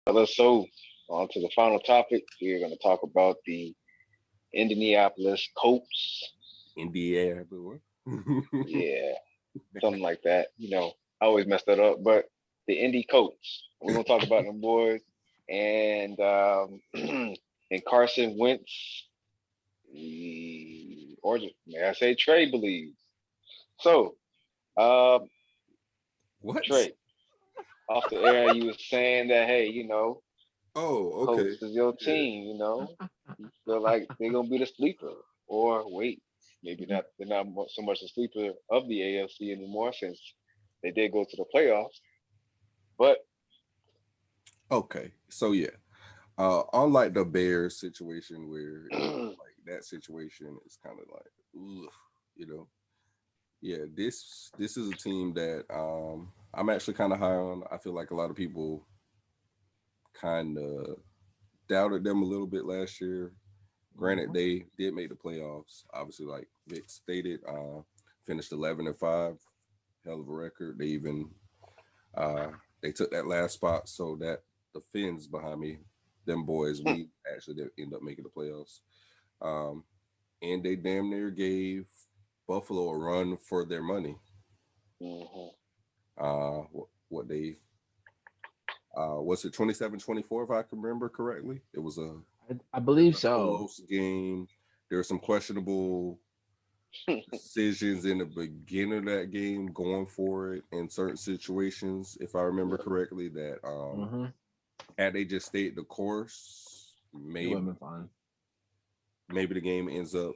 So, on to the final topic. We're going to talk about the Indianapolis Colts. Indiana, boy. Yeah, something like that. I always mess that up, but the Indy Colts. We're going to talk about them boys. And and Carson Wentz, or may I say Trey believes. So, um, What? Trey, off the air, you were saying that, hey, Oh, Colts okay. is your Yeah. team, you feel like they're gonna be the sleeper, or wait, maybe not. They're not so much the sleeper of the AFC anymore since they did go to the playoffs. But Okay. So yeah. Unlike the Bears situation where like that situation is kind of like, ugh, you know. Yeah, this is a team that I'm actually kind of high on. I feel like a lot of people kind of doubted them a little bit last year. Granted, Mhm. they did make the playoffs. Obviously, like Vick stated, finished 11-5, hell of a record. They even uh, they took that last spot, so that the Finns behind me, them boys, we actually did end up making the playoffs. Um, and they damn near gave Buffalo a run for their money. mhm. What they was it 27-24 if I can remember correctly. It was I believe a so. close game. There were some questionable decisions in the beginning of that game going for it in certain situations, if I remember Yeah. correctly, that Hmm. had they just stayed the course, It would have maybe been fun. maybe the game ends up,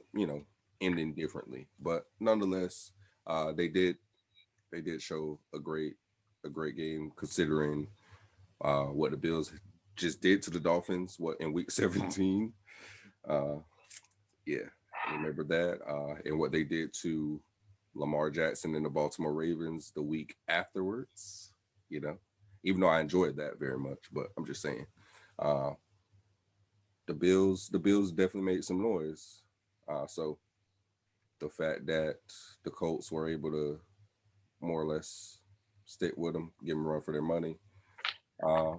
ending differently. But nonetheless, they did show a great game considering what the Bills just did to the Dolphins, what in week 17. Uh, yeah, remember that. And what they did to Lamar Jackson and the Baltimore Ravens the week afterwards, you know, even though I enjoyed that very much, but I'm just saying, uh, the Bills definitely made some noise. So the fact that the Colts were able to more or less stick with them, give them a run for their money, uh,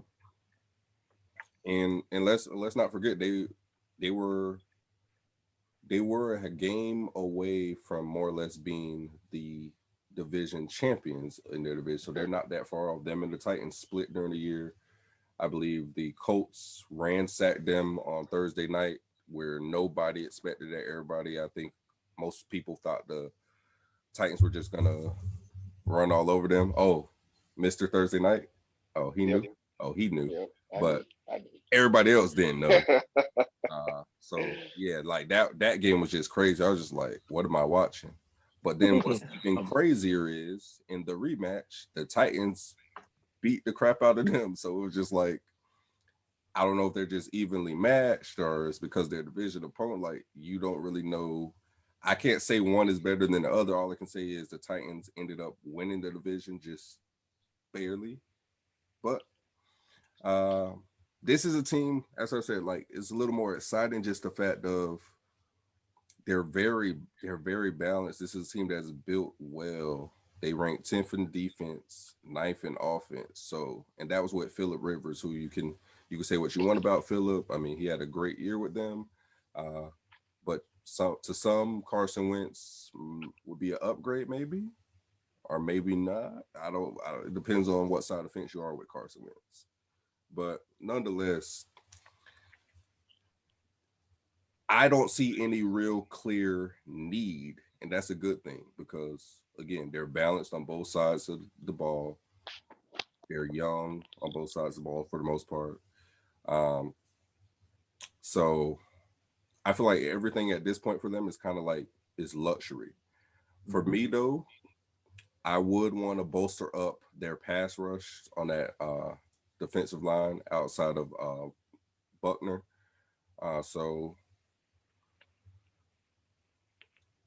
and let's not forget they were they were a game away from more or less being the division champions in their division. So they're not that far off. Them and the Titans split during the year. I believe the Colts ransacked them on Thursday night where nobody expected that. Everybody, I think most people thought the Titans were just gonna run all over them. Oh, Mr. Thursday night. Oh, he Yep. knew. Oh, he knew. Yep. I knew. But I everybody else didn't know. knew. So yeah, like that game was just crazy. I was just like, what am I watching? But then what's even Um, crazier is in the rematch, the Titans beat the crap out of them. So it was just like, I don't know if they're just evenly matched or it's because they're division opponent. Like you don't really know. I can't say one is better than the other. All I can say is the Titans ended up winning the division just barely. But uh, this is a team, as I said, like it's a little more exciting. Just the fact of they're very balanced. This is a team that's built well. They ranked 10th in defense, ninth in offense. So, and that was with Phillip Rivers, who you can say what you want about Phillip. I mean, he had a great year with them. Uh, but to some, Carson Wentz would be an upgrade, maybe, or maybe not. I don't. It depends on what side of the fence you are with Carson Wentz. But nonetheless, I don't see any real clear need, and that's a good thing because again, they're balanced on both sides of the ball. They're young on both sides of the ball for the most part. Um, so I feel like everything at this point for them is kind of like is luxury. For mhm. me though, I would want to bolster up their pass rush on that defensive line outside of Buckner. So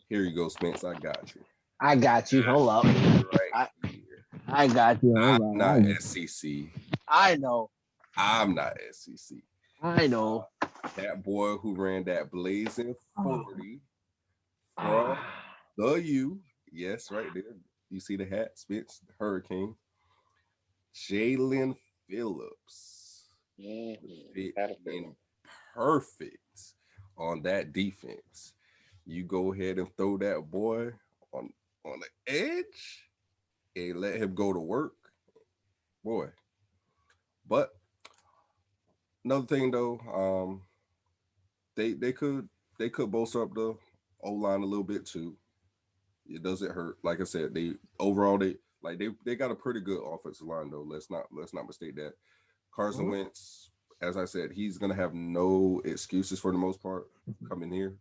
here you go, Spence. I got you. I got you. Hold up. Right I, here. I got you. Hold I'm not on. SEC. I know. I'm not SEC. I know. That boy who ran that blazing Oh. 40 from Ah. the U. Yes, right there. You see the hat, Spence, the Hurricane. Jalen Phillips. Mhm. fit Had a in feeling. perfect on that defense. You go ahead and throw that boy on on the edge and let him go to work, boy. But another thing though, they could bolster up the O line a little bit too. It doesn't hurt. Like I said, they overall they got a pretty good offensive line though. Let's not mistake that. Carson Mhm. Wentz, as I said, he's gonna have no excuses for the most part coming here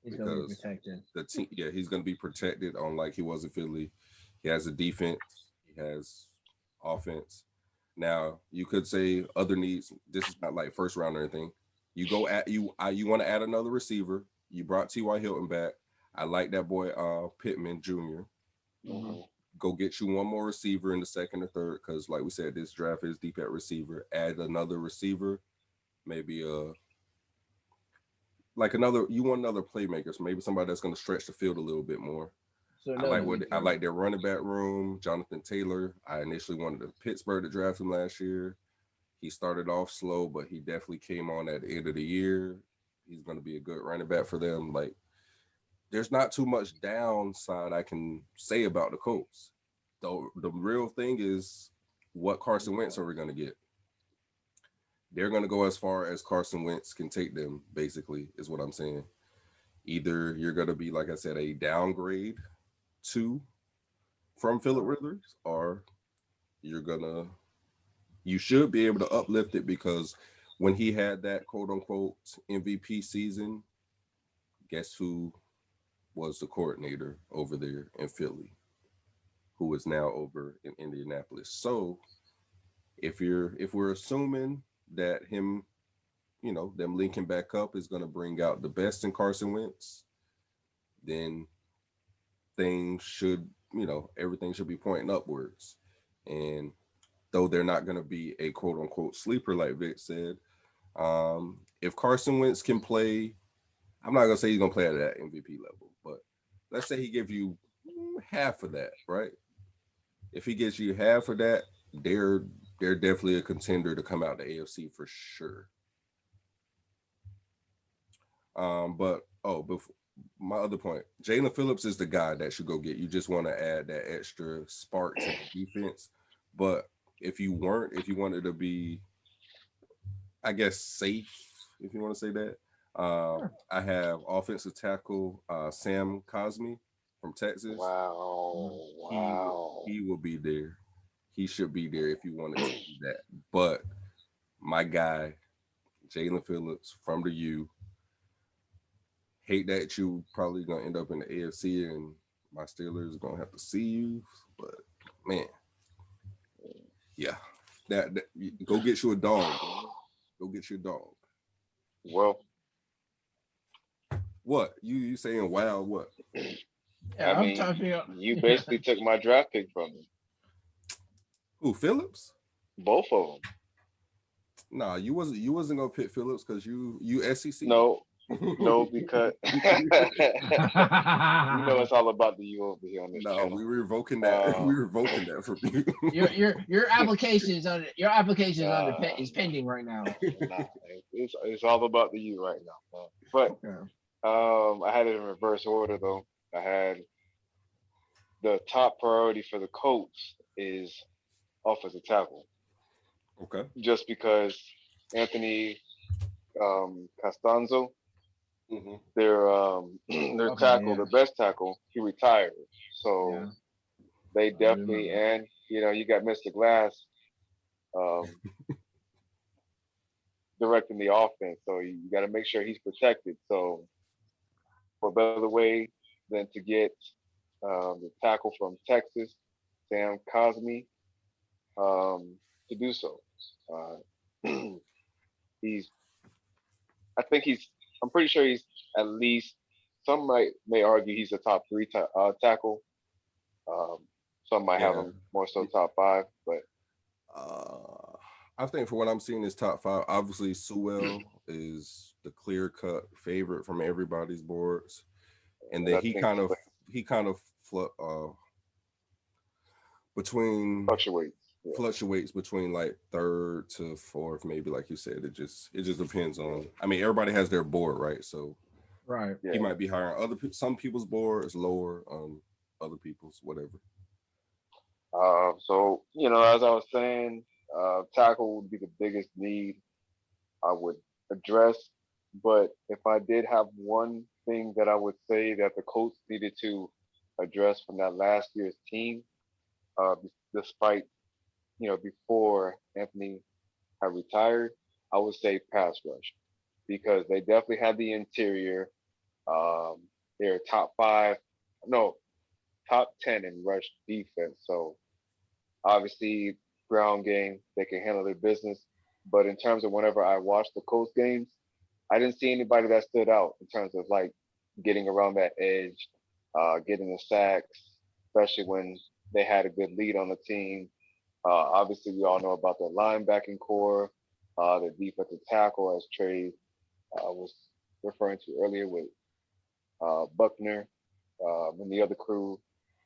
He's gonna be because protected. the team, yeah, he's gonna be protected on like he was in Philly. He has a defense, he has offense. Now you could say other needs. This is not like first round or anything. You go at you want to add another receiver. You brought T.Y. Hilton back. I like that boy Pittman Jr. Mhm. Mhm. Go get you one more receiver in the second or third because, like we said, this draft is deep at receiver. Add another receiver, maybe like another. You want another playmaker, so maybe somebody that's going to stretch the field a little bit more. So I another like what I defense. like their running back room. Jonathan Taylor. I initially wanted the Pittsburgh to draft him last year. He started off slow, but he definitely came on at the end of the year. He's going to be a good running back for them. Like, there's not too much downside I can say about the Colts. Though the real thing is what Carson Wentz are we going to get? They're going to go as far as Carson Wentz can take them, basically, is what I'm saying. Either you're going to be, like I said, a downgrade to from Philip Rivers, or you're going to, you should be able to uplift it because when he had that quote unquote MVP season, guess who was the coordinator over there in Philly, who is now over in Indianapolis. So if we're assuming that him, them linking back up is going to bring out the best in Carson Wentz, then things should, everything should be pointing upwards. And though they're not going to be a quote unquote sleeper, like Vic said, if Carson Wentz can play, I'm not going to say he's going to play at that MVP level, but let's say he gives you half of that, right? If he gets you half of that, they're definitely a contender to come out the AFC for sure. But before my other point, Jalen Phillips is the guy that should go get. You just want to add that extra spark to the defense. But if you wanted to be, I guess, safe, if you want to say that, I have offensive tackle Sam Cosmi from Texas. Wow. He will be there. He should be there if you wanted to do that. But my guy, Jalen Phillips from the U, hate that you probably gonna end up in the AFC and my Steelers gonna have to see you. But man, yeah, go get you a dog. Go get you a dog. Well, What you saying? Wow, what? Yeah, I I'm mean, typing up. you basically took my draft pick from me. Who Phillips? Both of them. Nah, you wasn't gonna pick Phillips because you SEC. No, no, because you know it's all about the you over here on this No, we channel. were revoking that. We Um, were revoking that from you. Your application is under nah, is pending right now. nah, it's all about the you right now. But Okay. I had it in reverse order though. I had the top priority for the Colts is offensive tackle, Okay. just because Anthony Costanzo, Hmm. their Okay, tackle, yeah. their best tackle, he retired. Yeah. So they I definitely, remember. and you got Mr. Glass um, directing the offense, so you got to make sure he's protected. So what better way than to get the tackle from Texas, Sam Cosmi, to do so. Uh, he's, I think he's, I'm pretty sure he's at least. Some may argue he's a top three tackle. Um, some might have Yeah. him more so top five, but Uh, I think for what I'm seeing is top five. Obviously, Sewell is the clear cut favorite from everybody's boards, and and then I think he kind of between fluctuates. fluctuates between like third to fourth, maybe, like you said. It just depends on. I mean, everybody has their board, right? So Right. he might be higher on some people's board is lower on other people's, whatever. So as I was saying, tackle would be the biggest need I would address. But if I did have one thing that I would say that the Colts needed to address from that last year's team, despite before Anthony had retired, I would say pass rush because they definitely had the interior. Um, they're top five, no, top 10 in rush defense. So obviously, ground game, they can handle their business. But in terms of whenever I watched the Colts games, I didn't see anybody that stood out in terms of like getting around that edge, getting the sacks, especially when they had a good lead on the team. Obviously, we all know about the linebacking core, the defensive tackle, as Trey was referring to earlier with Buckner and the other crew.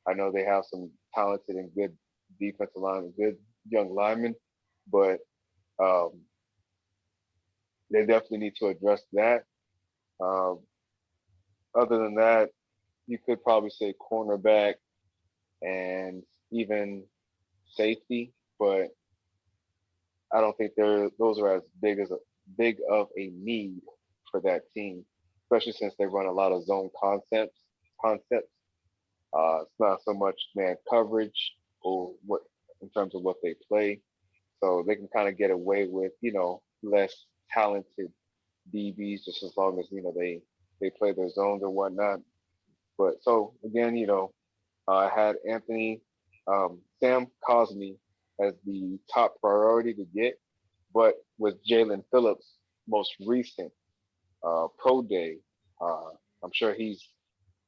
I know they have some talented and good defensive line, good young linemen, but um, they definitely need to address that. Um, Other than that, you could probably say cornerback and even safety, but I don't think those are as big of a need for that team, especially since they run a lot of zone concepts. It's not so much man coverage or what in terms of what they play, so they can kind of get away with less talented DBs just as long as they play their zones or whatnot. But so again, I had Sam Cosmi as the top priority to get, but with Jalen Phillips' most recent pro day, uh, I'm sure he's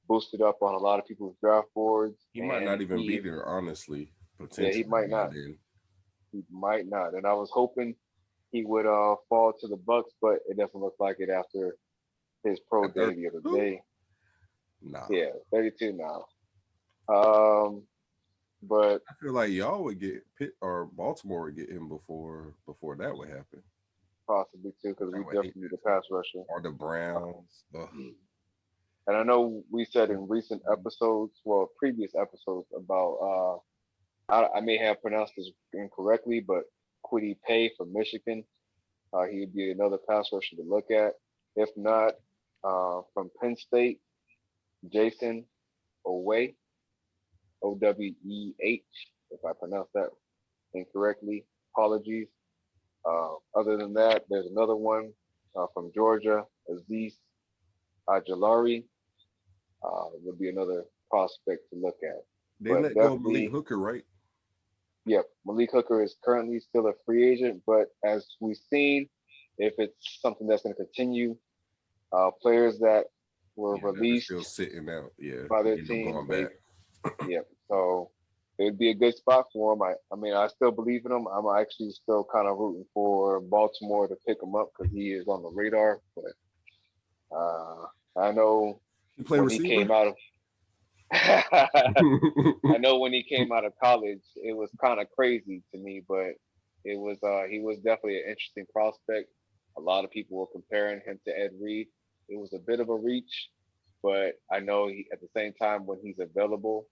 boosted up on a lot of people's draft boards. He might not And even be there, honestly. yeah, he Potentially might by not. then. He might not. And I was hoping he would fall to the Bucks, but it doesn't look like it after his pro At day the other 32? day. Nah. Yeah, 32 now. But I feel like y'all would get Pitt or Baltimore would get him before that would happen. possibly too, because I we would hate definitely need that a pass rusher. or the Browns. Ugh. And I know we said in recent episodes, well, previous episodes about I may have pronounced this incorrectly, but Quiddy Pay from Michigan, he would be another pass rusher to look at. If not, from Penn State, Jason Oweh, Oweh, if I pronounced that incorrectly, apologies. Other than that, there's another one from Georgia, Aziz Ajalari, would be another prospect to look at. They But let go of Malik definitely, Hooker, right? yep, Malik Hooker is currently still a free agent, but as we've seen, if it's something that's going to continue, players that were Yeah, that is released still sitting out. Yeah, by their end up team, going back. yep. So it would be a good spot for him. I mean, I still believe in him. I'm actually still kind of rooting for Baltimore to pick him up because he is on the radar. But I know You play when he receiver? came out of I know when he came out of college, it was kind of crazy to me, but he was definitely an interesting prospect. A lot of people were comparing him to Ed Reed. It was a bit of a reach, but I know at the same time when he's available,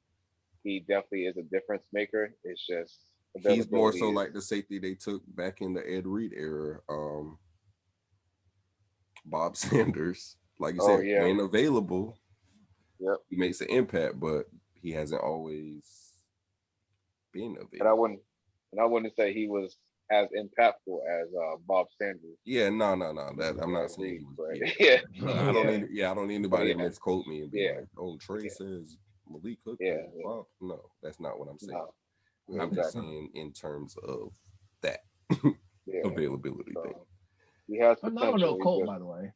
he definitely is a difference maker. It's just He's more availability so is like the safety they took back in the Ed Reed era. Bob Sanders, like you oh said, yeah, when available, yep. he makes an impact, but he hasn't always been And I available. wouldn't and I wouldn't say he was as impactful as Bob Sanders Yeah, no. That I'm or not Ed saying he Reed, was. but Yeah, yeah, I don't yeah, need. Yeah, I don't need but anybody to yeah, misquote me and be yeah, like, "Oh, Trey yeah, says Malik Hooker." yeah, yeah. Well, no, that's not what I'm saying. No, yeah, I'm just exactly. saying in terms of that Yeah. availability thing. So he has Phenomenal potential. He Colt, just by the way.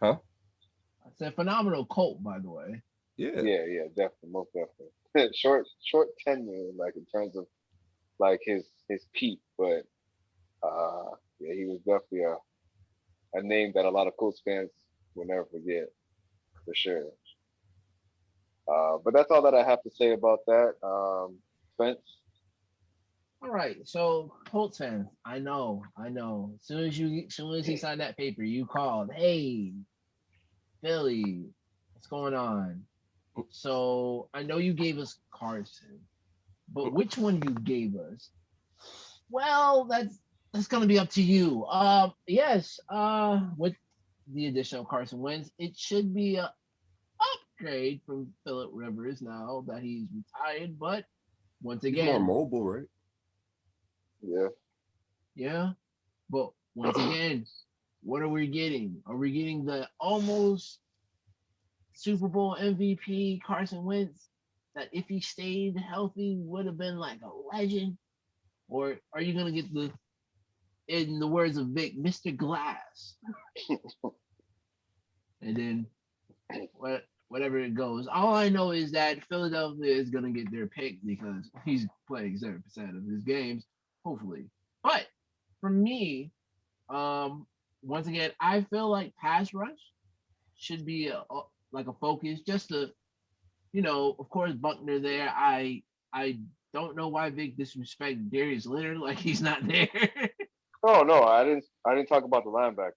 Huh? I said phenomenal Colt, by the way. Yeah. yeah, definitely, most definitely. Short tenure, like in terms of like his peak, but yeah, he was definitely a name that a lot of Colts fans will never forget for sure. But that's all that I have to say about that. Spence. All right, so Colts fans, I know. As soon as he signed that paper, you called, hey, Philly, what's going on? So I know you gave us Carson, but which one you gave us? Well, that's gonna be up to you. Yes, with the additional Carson Wentz, it should be a upgrade from Philip Rivers now that he's retired. But once He's more again, mobile, right? Yeah. yeah. But once again, what are we getting? Are we getting the almost Super Bowl MVP Carson Wentz that if he stayed healthy would have been like a legend? Or are you gonna get the, in the words of Vick, Mr. Glass? And then whatever it goes. All I know is that Philadelphia is gonna get their pick because he's playing 7% of his games, hopefully. But for me, once again, I feel like pass rush should be like a focus, just to, of course, Buckner there. I don't know why Vic disrespect Darius Leonard like he's not there. Oh no, I didn't talk about the linebackers.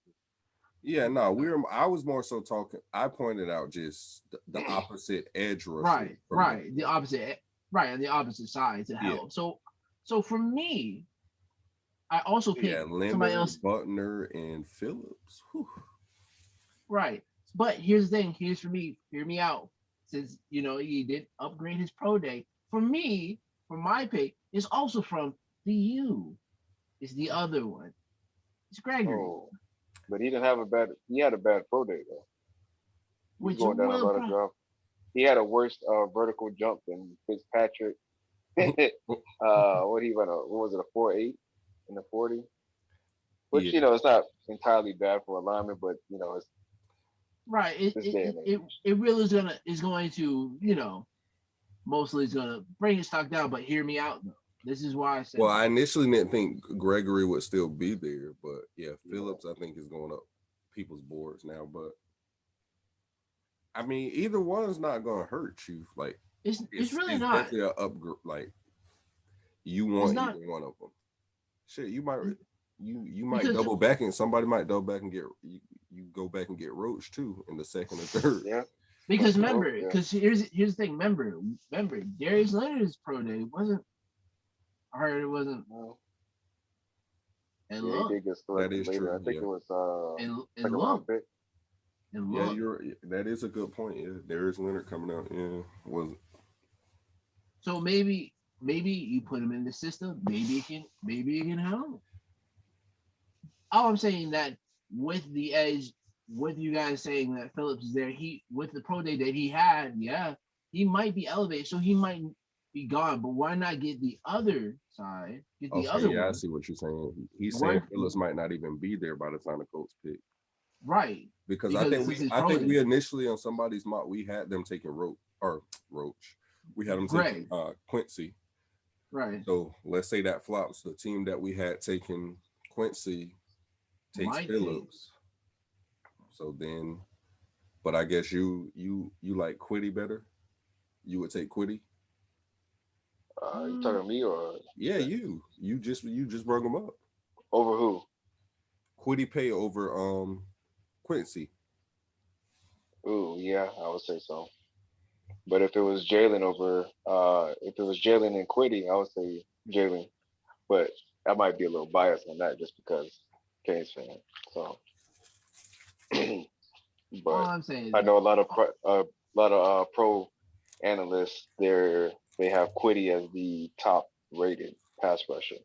Yeah, no, I was more so talking. I pointed out just the opposite edge rusher. Right, the opposite, right, on the opposite side to help. Yeah. So for me, I also picked somebody else. Butner and Phillips. Whew. Right, but here's the thing. Here's for me. Hear me out. Since he did upgrade his pro day. For me, for my pick, is also from the U. It's the other one. It's Gregory. Oh, but he didn't have he had a bad pro day though. He's going down a lot of drop. He had a worse vertical jump than Fitzpatrick. What he ran what was it, a 4.8 in the 40? Which it's not entirely bad for alignment, but it's right. It really is going to mostly is gonna bring his stock down. But hear me out though. This is why I said. Well, I initially didn't think Gregory would still be there, but yeah, Phillips I think is going up people's boards now. But I mean, either one is not going to hurt you. Like it's really not. Definitely an upgrade. Like you want either one of them. Shit, you might double back, and somebody might double back and get you go back and get Roach too in the second or third. Yeah. Because remember, here's the thing. Remember, Darius Leonard's pro day wasn't. I heard it wasn't. And yeah, he did get selected that is later. true. I think it was and look. Pick. Yeah, that is a good point. Yeah, Darius Leonard coming out. Yeah, was. So maybe you put him in the system. Maybe it can help. All I'm saying that with the edge, with you guys saying that Phillips is there, with the pro day that he had, he might be elevated, so he might be gone. But why not get the other side? Get the other one. I see what you're saying. He's saying Phillips might not even be there by the time the Colts pick. Right. Because I think we initially on somebody's mock we had them taking Roach. We had them taking Quincy. Right. So let's say that flops. The team that we had taken Quincy takes Phillips. So then, but I guess you like Quiddy better. You would take Quiddy. You talking to me or? Yeah, you just brought him up. Over who? Quiddy pay over Quincy. Ooh, yeah, I would say so. But if it was Jalen and Quiddy, I would say Jalen. But I might be a little biased on that just because Canes fan. So, but I'm saying I know a lot of pro analysts they have Quiddy as the top rated pass rusher.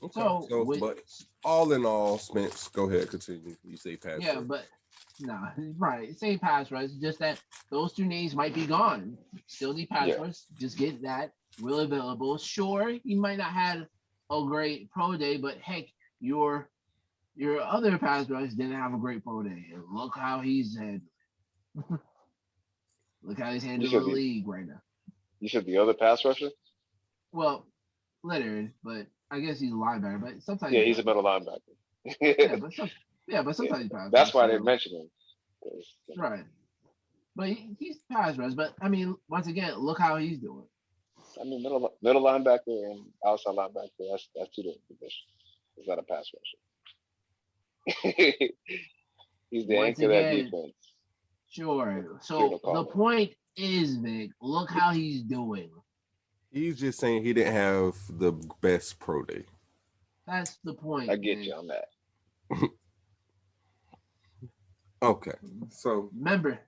Okay. So but all in all, Spence, go ahead, continue. You say pass. Yeah, rush. But no, right. Say pass rush. Just that those two names might be gone. Still need pass rush. Just get that really available. Sure, he might not have a great pro day, but heck, your other pass rush didn't have a great pro day. And look how he's handling. Look how he's handling the league right now. You said the other pass rusher? Well, Leonard, but I guess he's a linebacker. But sometimes he's a middle linebacker. but sometimes he pass. That's why they mention him. Right, but he's pass rush. But I mean, once again, look how he's doing. I mean, middle linebacker and outside linebacker. That's two different positions. He's not a pass rusher. He's the Once anchor of that again, defense. sure. So the point is, Vic, look how he's doing. He's just saying he didn't have the best pro day. That's the point. I get Vic. you on that. Okay, so remember,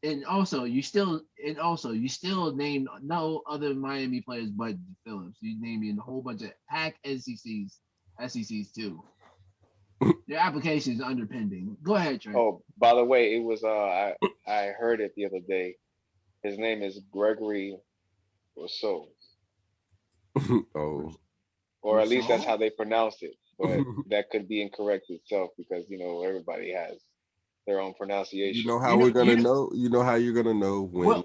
and also you still named no other Miami players but Phillips. You named a whole bunch of pack SECs too. Your application is underpending. Go ahead, Trey. Oh, by the way, it was I heard it the other day. His name is Gregory Rousseau. oh, Or at least that's Rousseau? how they pronounce it. But that could be incorrect itself because everybody has their own pronunciation. you know how we're gonna know. You know how you're gonna know when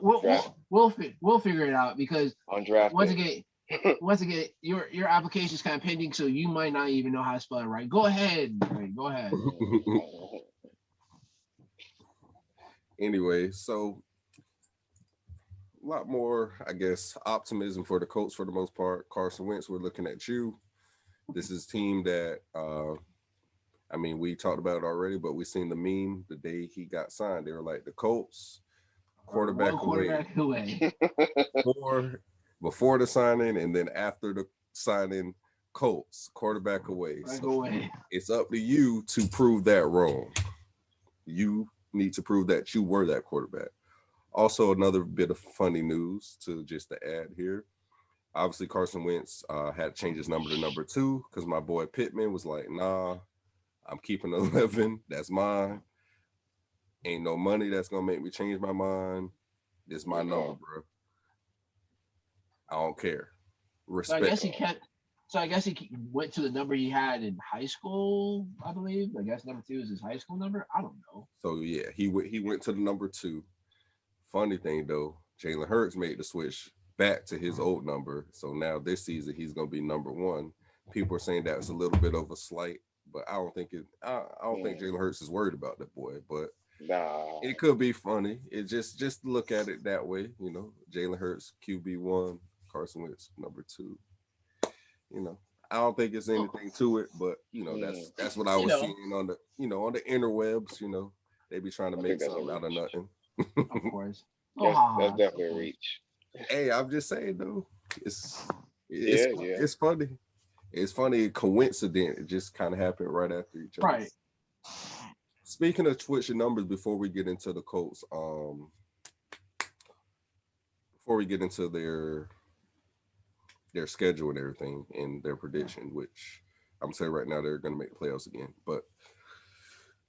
we'll figure it out because on draft once day. again, your application is kind of pending, so you might not even know how to spell it right. Go ahead, Trey. Go ahead. Anyway, so a lot more, I guess, optimism for the Colts for the most part. Carson Wentz, we're looking at you. This is a team that, I mean, we talked about it already, but we seen the meme the day he got signed. They were like, the Colts, quarterback away. Before the signing and then after the signing, Colts, quarterback away. So it's up to you to prove that wrong. You need to prove that you were that quarterback. Also, another bit of funny news to add here. Obviously, Carson Wentz had to change his number to number 2 because my boy Pittman was like, nah, I'm keeping 11. That's mine. Ain't no money that's going to make me change my mind. This is my number, bro. I don't care. Respect. So I guess he went to the number he had in high school, I believe. I guess number 2 is his high school number. I don't know. So, yeah, he went to the number 2. Funny thing, though, Jalen Hurts made the switch back to his old number. So now this season, he's going to be number 1. People are saying that's a little bit of a slight, but I don't think Jalen Hurts is worried about that boy. But it could be funny. It just look at it that way. Jalen Hurts, QB1, Carson Wentz, number 2. I don't think it's anything to it, but that's what I was seeing on the interwebs. They be trying to make something out of nothing. Of course. That's definitely a reach. Hey, I'm just saying though, it's funny. It's funny, coincident. It just kind of happened right after each other. Right. Speaking of switching numbers, before we get into the Colts, before we get into their schedule and everything and their prediction, which I'm saying right now they're going to make the playoffs again, but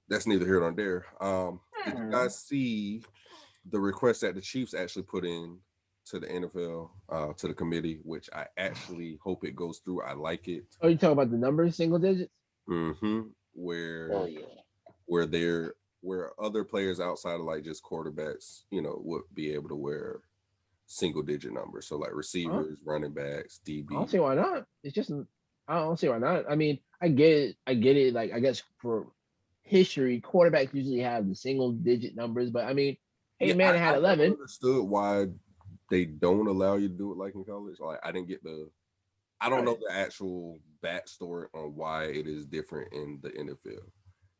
that's neither here nor there. Did you guys see the request that the Chiefs actually put in to the NFL, to the committee, which I actually hope it goes through. I like it. Oh, you talking about the numbers, single digits? Mm-hmm. Where other players outside of like just quarterbacks, would be able to wear single digit numbers. So like receivers, running backs, DB. I don't see why not. It's just I don't see why not. I mean, I get it. Like I guess for history, quarterbacks usually have the single digit numbers, but I mean, man had 11. I understood why they don't allow you to do it like in college. Like I didn't get I don't know the actual backstory on why it is different in the NFL.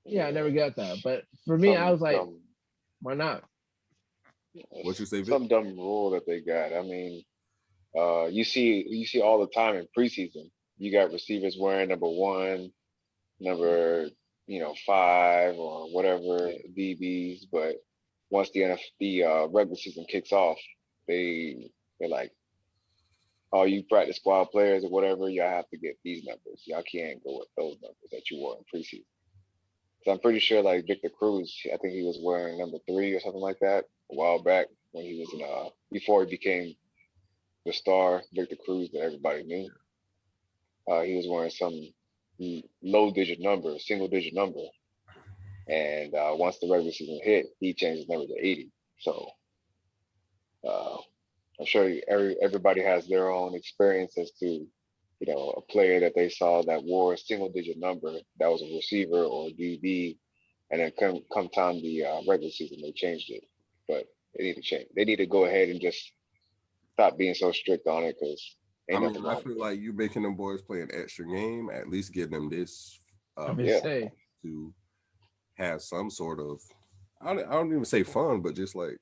Yeah, I never got that. But for me, I was like, why not? What you say, Vick? Some dumb rule that they got. I mean, you see all the time in preseason. You got receivers wearing number 1, number 5 or whatever DBs, but once the regular season kicks off, they're like, all you practice squad players or whatever, y'all have to get these numbers. Y'all can't go with those numbers that you wore in preseason. So I'm pretty sure like Victor Cruz, I think he was wearing number 3 or something like that a while back when he was before he became the star Victor Cruz that everybody knew. He was wearing some low digit number, single digit number. And once the regular season hit, he changed his number to 80. So I'm sure everybody has their own experience as to, a player that they saw that wore a single digit number that was a receiver or a DB, and then come time the regular season, they changed it. But they need to change. They need to go ahead and just stop being so strict on it because I ain't mean, nothing I wrong feel with it. like you making them boys play an extra game, at least give them this I'm Yeah. just saying. to have some sort of, I don't even say fun, but just like,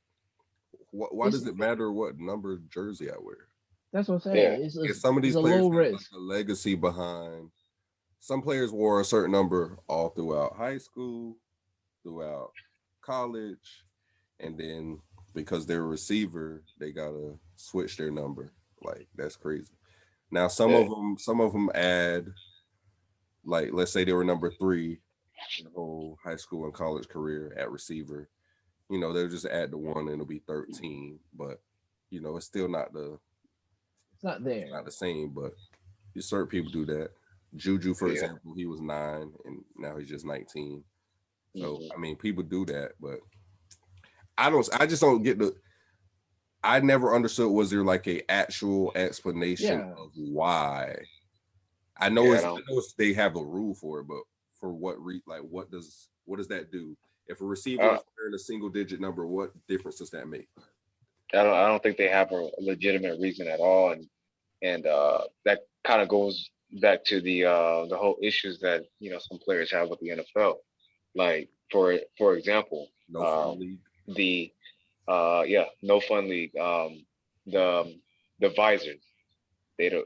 why does it matter what number jersey I wear? That's what I'm saying. Yeah. If some of It's these a players low have like risk. a legacy behind, some players wore a certain number all throughout high school, throughout college, and then because they're a receiver, they gotta switch their number. Like that's crazy. Now some of them add, like let's say they were number 3 in the whole high school and college career at receiver. You know, they'll just add the 1 and it'll be 13. But you know, it's still not It's not there. the same. But certain people do that. Juju, for Yeah. example, he was 9 and now he's just 19. So Mhm. I mean, people do that, but I just don't get the. I never understood, was there like a actual explanation Yeah. of why? I know Yeah, I it's, don't- they have a rule for it, but for what like what does that do? If a receiver Uh, is wearing a single digit number, what difference does that make? I don't think they have a legitimate reason at all, and that kind of goes back to the whole issues that some players have with the NFL. Like for example, No fun league. the no fun league, the visors. They're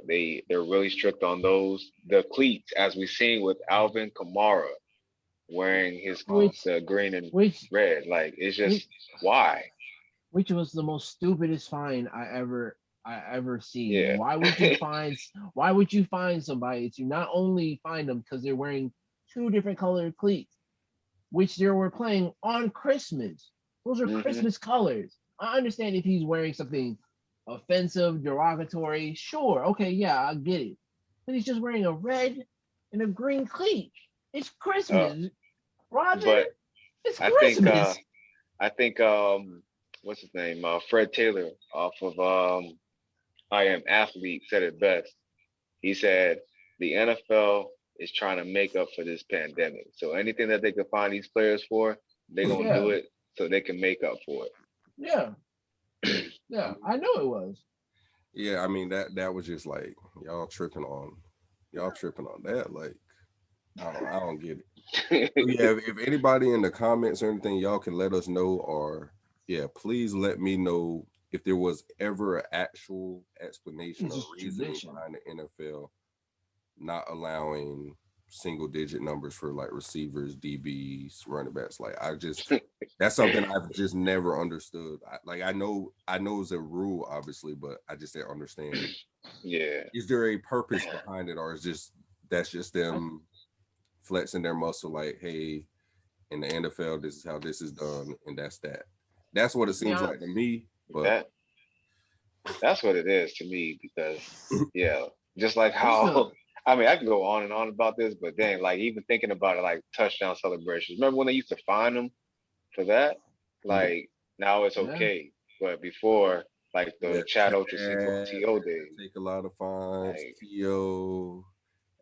really strict on those. The cleats, as we've seen with Alvin Kamara wearing his Which the green and which red. Like it's which just why? which was the most stupidest fine I ever seen. Yeah. Why would you find somebody to not only find them because they're wearing two different colored cleats, which they were playing on Christmas. Those are Hmm. Christmas colors. I understand if he's wearing something offensive, derogatory, sure, okay, yeah, I get it. But he's just wearing a red and a green cleat. It's Uh, Christmas, Roger. but It's I think Christmas. I think what's his name? Fred Taylor off of I Am Athlete said it best. He said the NFL is trying to make up for this pandemic. So anything that they can find these players for, they're gonna Yeah, do it so they can make up for yeah, yeah. I know it was. Yeah, I mean that was just like y'all tripping on that. Like I don't get it. So it. yeah, if anybody in the comments or anything, y'all can let us know, or yeah, please let me know if there was ever an actual explanation It's or just reasoning tradition. behind the NFL not allowing single digit numbers for like receivers, DBs, running backs. Like that's something I've just never understood. I know it's a rule, obviously, but I just didn't understand. Yeah. Is there a purpose behind it, or is that's just them flexing their muscle? Like, hey, in the NFL, this is how this is done, and that's that. That's what it seems Yeah, like to me. But That's what it is to me because yeah, just like what's the how I mean I can go on and on about this, but then like even thinking about it like touchdown celebrations. Remember when they used to fine them for that? Like now it's yeah? okay. But before like yeah, the Chad Ochocinco Chad, TO days, take a lot of fines. like TO,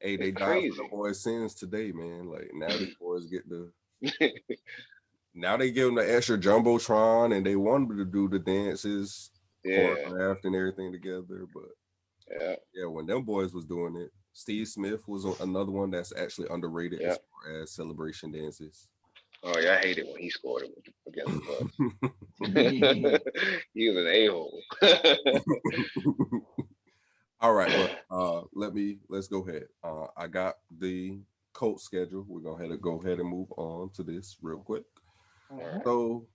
hey, they it's died for the crazy. boys' sins today, man. Like now these boys get the now they give them the extra jumbotron, and they wanted to do the dances, Yeah, choreographed and everything together. But yeah, yeah, when them boys was doing it, Steve Smith was another one that's actually underrated yeah. as far as celebration dances. Oh yeah, I hate it when he scored it against the Yeah. Bucks. He was an a-hole. All right, but let's go ahead. I got the Colts schedule. We're gonna go ahead and move on to this real quick. So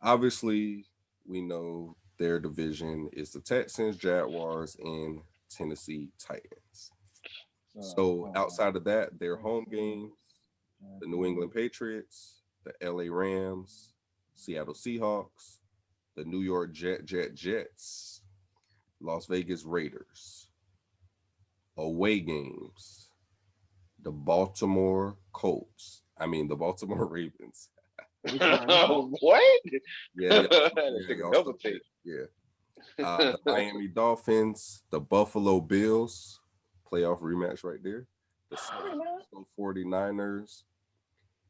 obviously we know their division is the Texans, Jaguars, and Tennessee Titans. So outside of that, their home games, the New England Patriots, the LA Rams, Seattle Seahawks, the New York Jets, Las Vegas Raiders. Away games, the Baltimore Colts. I mean, the Baltimore Ravens. Which one? What? Yeah, Let's take a y'all double still take. yeah. The Miami Dolphins, the Buffalo Bills, playoff rematch right there. The San Francisco 49ers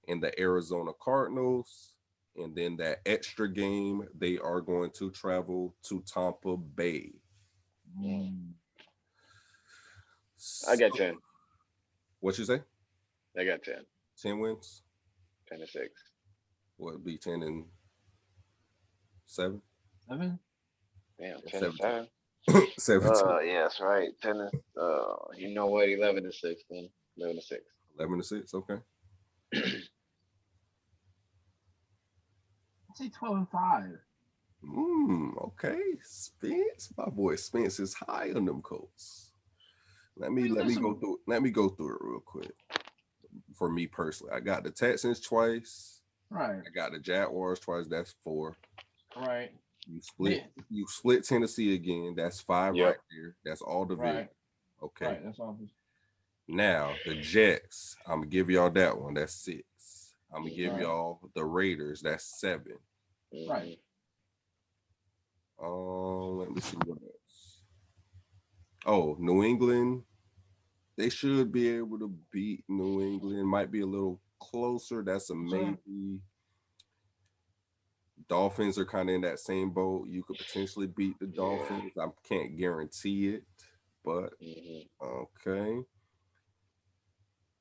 and the Arizona Cardinals. And then that extra game, they are going to travel to Tampa Bay. I got So, 10. what you say? I got 10. 10 wins? 10-6. What would be 10 and 7? 7? Damn, 10 and 17. 7. 17. Yeah, that's right. 10 and you know what? 11-6 then. 11-6. 11-6. Okay. I'd say 12-5. Okay. Spence. My boy Spence is high on them Colts. Let me go through it real quick. For me personally, I got the Texans twice. Right. I got the Jaguars twice. That's 4. Right. You split Tennessee again. That's 5 Yep. right there. That's all division. Right. Okay. Right. That's all. Now the Jets, I'm gonna give y'all that one. That's 6. I'm gonna give Right. y'all the Raiders. That's 7. Right. Let me see what else. Oh, New England. They should be able to beat New England. Might be a little closer. That's a maybe. Dolphins are kind of in that same boat. You could potentially beat the Dolphins. I can't guarantee it, but okay.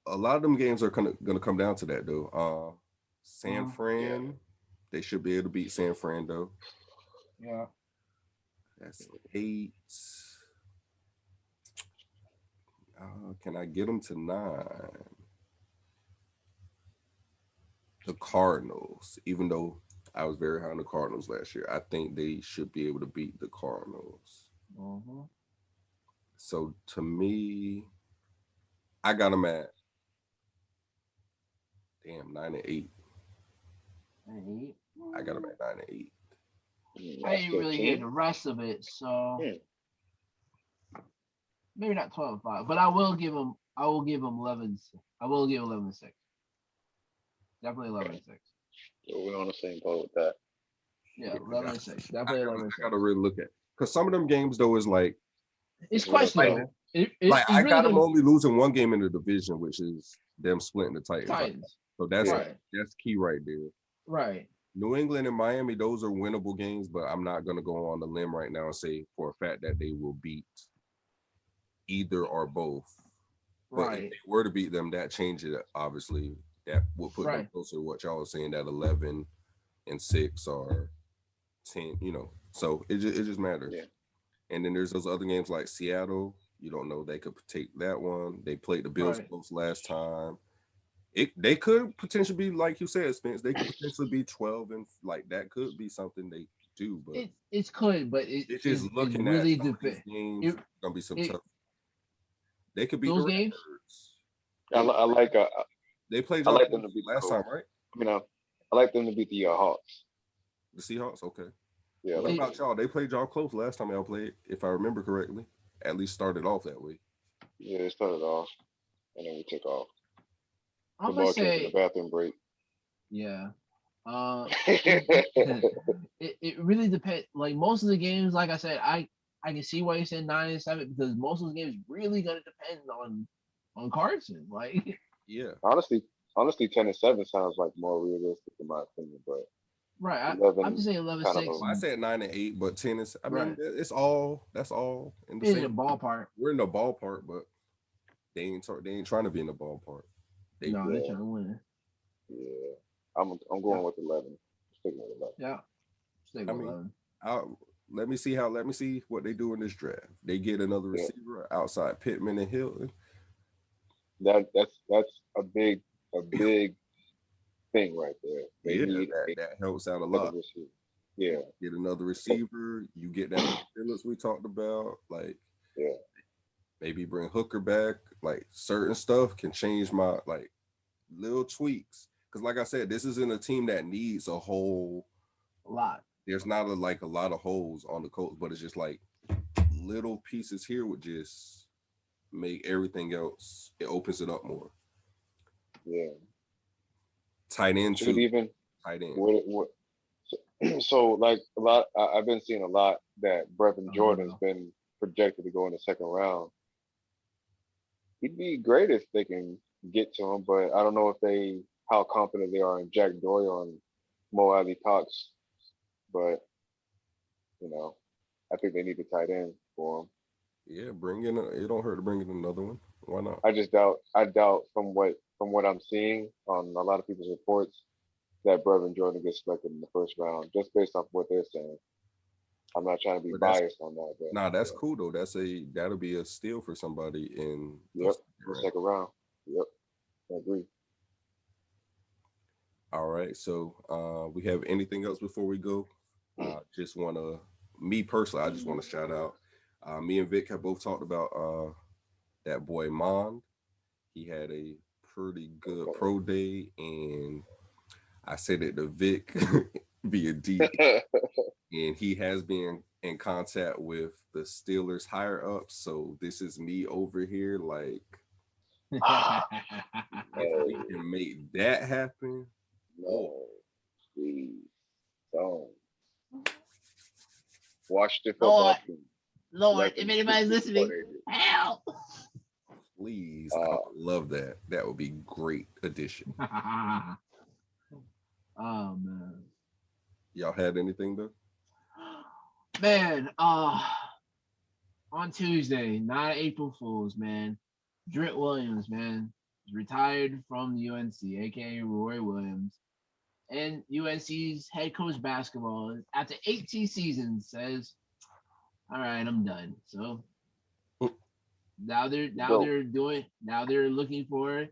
A lot of them games are going to come down to that, though. San Fran, they should be able to beat San Fran, though. Yeah. That's 8. Can I get them to 9? The Cardinals, even though I was very high on the Cardinals last year, I think they should be able to beat the Cardinals. So to me, I got them at 9-8. 8. I got them at 9-8. I didn't really hear the rest of it, so maybe not 12-5, but I will give them 11. I will give 11-6. Definitely 11-6. We're on the same boat with that. Yeah, 11-6. Definitely 11-6. I gotta really look at, because some of them games though is like it's questionable. I got them only losing one game in the division, which is them splitting the Titans. So that's key right there. Right. New England and Miami, those are winnable games, but I'm not gonna go on the limb right now and say for a fact that they will beat either or both. But if they were to beat them, that changes it. Obviously, that would put them closer to what y'all were saying, that 11-6 or 10. So it just matters. Yeah. And then there's those other games like Seattle. You don't know, they could take that one. They played the Bills close last time. They could potentially be, like you said, Spence. They could potentially be 12, and like that could be something they do. But it could, but it's just looking at really some of these games. Gonna be some tough. They could beat those the games. I like. They played. I like them to beat last time, right? I like them to beat the Hawks. The Seahawks, okay. Yeah. What about y'all? They played y'all close last time y'all played, if I remember correctly. At least started off that way. Yeah, it started off, and then we took off. I'm gonna say the bathroom break. Yeah. It really depends. Like most of the games, like I said, I can see why you said 9-7, because most of the games really gonna depend on Carson. Like honestly, 10-7 sounds like more realistic in my opinion, but I'm just saying 11-6. I said 9-8, but 10 is. I mean, that's all in the same ballpark. We're in the ballpark, but they ain't trying to be in the ballpark. They're trying to win. Yeah, I'm going with 11. Sticking with 11. Yeah, stick with 11. Let me see what they do in this draft. They get another receiver outside Pittman and Hilton. That's a big thing right there. That helps out a lot. Yeah, get another receiver. You get that Phillips we talked about. Like, maybe bring Hooker back. Like, certain stuff can change my little tweaks. Because, like I said, this isn't a team that needs a whole lot. There's not a lot of holes on the Colts, but it's just like little pieces here would just make everything else. It opens it up more. Yeah. Tight end too. Tight end. So like a lot, I've been seeing a lot that Brevin Jordan's been projected to go in the second round. He'd be great if they can get to him, but I don't know how confident they are in Jack Doyle Mo Ali Cox, but I think they need a tight end for him. Yeah, bring in. It don't hurt to bring in another one. Why not? I doubt from what I'm seeing on a lot of people's reports that Brevin Jordan gets selected in the first round, just based off what they're saying. I'm not trying to be But biased on that, but nah, that's cool though. That'll be a steal for somebody in yep, the second round. Yep, I agree. All right. So we have anything else before we go? Just wanna me personally, I just want to shout out. Me and Vic have both talked about that boy Mond. He had a pretty good pro day, and I said it to Vic via D, and he has been in contact with the Steelers higher ups. So this is me over here, like if we can make that happen. No, please don't. Watch the football Lord, team. Lord, if anybody's listening, help! Please, I would love that. That would be great addition. Oh man. Y'all had anything though? Man, on Tuesday, not April Fools, man. Drill Williams, man, retired from UNC, aka Roy Williams. And UNC's head coach basketball, after 18 seasons, says, "All right, I'm done." So now they're looking for a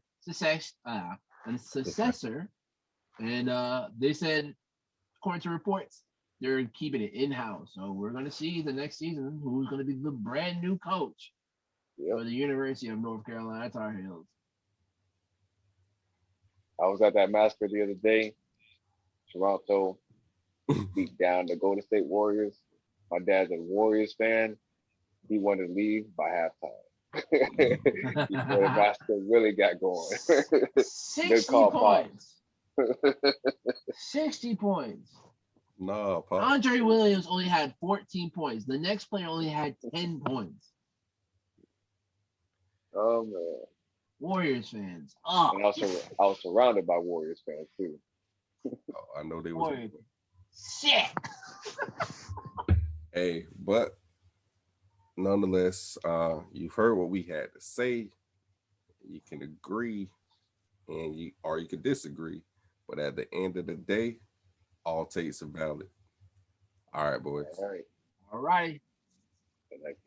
successor, and they said, according to reports, they're keeping it in house. So we're gonna see the next season who's gonna be the brand new coach for the University of North Carolina Tar Heels. I was at that massacre the other day. Toronto beat down the Golden State Warriors. My dad's a Warriors fan. He wanted to leave by halftime. The massacre really got going. 60 points. 60 points. No, Pop. Andre Williams only had 14 points. The next player only had 10 points. Oh man. Warriors fans. Oh. And I was surrounded by Warriors fans too. I know they was. Shit. Hey, but nonetheless, you've heard what we had to say. You can agree, and you can disagree. But at the end of the day, all takes are valid. All right, boys. All right. All right. Good night.